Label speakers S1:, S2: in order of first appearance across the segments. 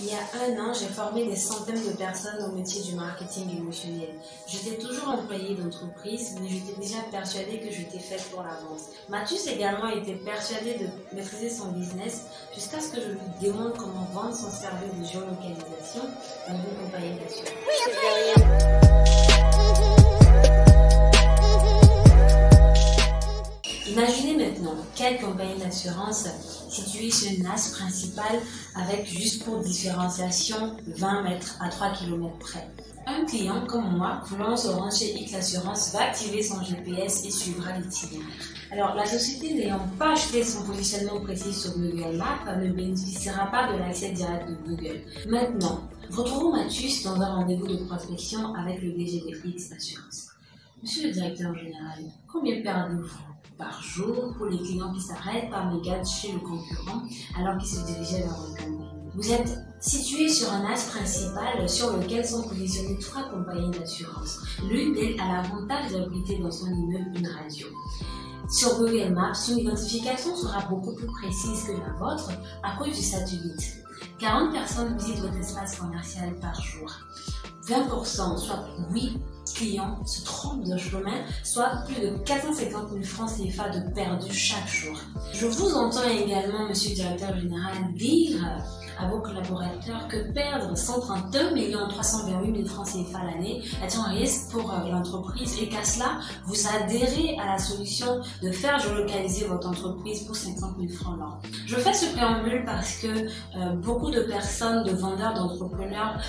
S1: Il y a 1 an, j'ai formé des centaines de personnes au métier du marketing émotionnel. J'étais toujours employée d'entreprise, mais j'étais déjà persuadée que j'étais faite pour la vente. Mathus également était persuadé de maîtriser son business jusqu'à ce que je lui démontre comment vendre son service de géolocalisation dans une compagnie d'assurance. Imaginez maintenant 4 compagnies d'assurance situées sur une axe principale avec, juste pour différenciation, 20 mètres à 3 km près. Un client comme moi, voulant se rendre chez X Assurance, va activer son GPS et suivra l'itinéraire. Alors, la société n'ayant pas acheté son positionnement précis sur Google Maps ne bénéficiera pas de l'accès direct de Google. Maintenant, retrouvons Mathus dans un rendez-vous de prospection avec le DG de X Assurance. Monsieur le directeur général, combien perdez-vous par jour pour les clients qui s'arrêtent par mégarde chez le concurrent alors qu'ils se dirigeaient vers votre compagnie? Vous êtes situé sur un axe principal sur lequel sont positionnées 3 compagnies d'assurance. L'une d'elles a l'avantage d'abriter dans son immeuble une radio. Sur Google Maps, son identification sera beaucoup plus précise que la vôtre à cause du satellite. 40 personnes visitent votre espace commercial par jour. 20%, soit 8 clients, se trompent de chemin, soit plus de 450 000 francs CFA de perdus chaque jour. Je vous entends également, monsieur le directeur général, dire à vos collaborateurs que perdre 131 328 000 francs CFA l'année est un risque pour l'entreprise et qu'à cela, vous adhérez à la solution de faire géolocaliser votre entreprise pour 50 000 francs l'an. Je fais ce préambule parce que beaucoup de personnes, de vendeurs, d'entrepreneurs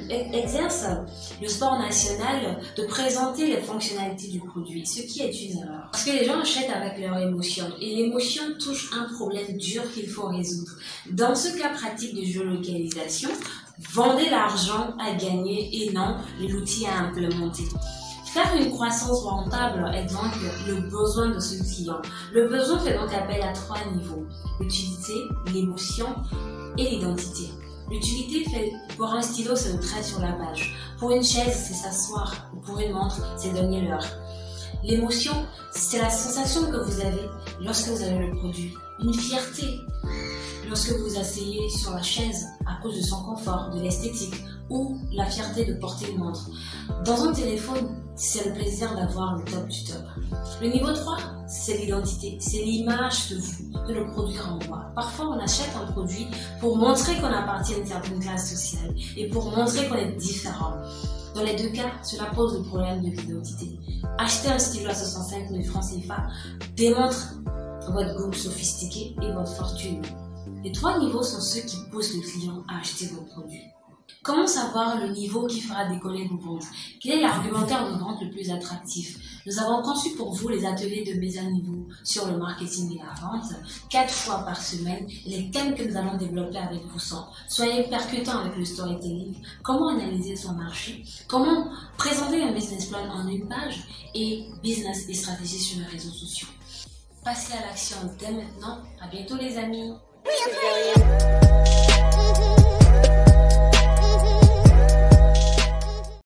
S1: exercent le sport national de présenter les fonctionnalités du produit, ce qui est une erreur. Parce que les gens achètent avec leur émotion et l'émotion touche un problème dur qu'il faut résoudre. Dans ce cas pratique de géolocalisation, vendez l'argent à gagner et non l'outil à implémenter. Faire une croissance rentable est donc le besoin de ce client. Le besoin fait donc appel à 3 niveaux: l'utilité, l'émotion et l'identité. L'utilité fait pour un stylo, c'est le trait sur la page. Pour une chaise, c'est s'asseoir. Pour une montre, c'est donner l'heure. L'émotion, c'est la sensation que vous avez lorsque vous avez le produit. Une fierté lorsque vous vous asseyez sur la chaise à cause de son confort, de l'esthétique, ou la fierté de porter une montre. Dans un téléphone, c'est le plaisir d'avoir le top du top. Le niveau 3, c'est l'identité, c'est l'image de vous, que le produit renvoie. Parfois, on achète un produit pour montrer qu'on appartient à une certaine classe sociale et pour montrer qu'on est différent. Dans les 2 cas, cela pose le problème de l'identité. Acheter un stylo à 65 000 francs CFA démontre votre goût sophistiqué et votre fortune. Les 3 niveaux sont ceux qui poussent le client à acheter vos produits. Comment savoir le niveau qui fera décoller vos ventes? Quel est l'argumentaire de vente le plus attractif? Nous avons conçu pour vous les ateliers de mise à niveau sur le marketing et la vente, 4 fois par semaine. Les thèmes que nous allons développer avec vous sont: soyez percutant avec le storytelling, comment analyser son marché, comment présenter un business plan en une page et business et stratégie sur les réseaux sociaux. Passez à l'action dès maintenant. À bientôt les amis.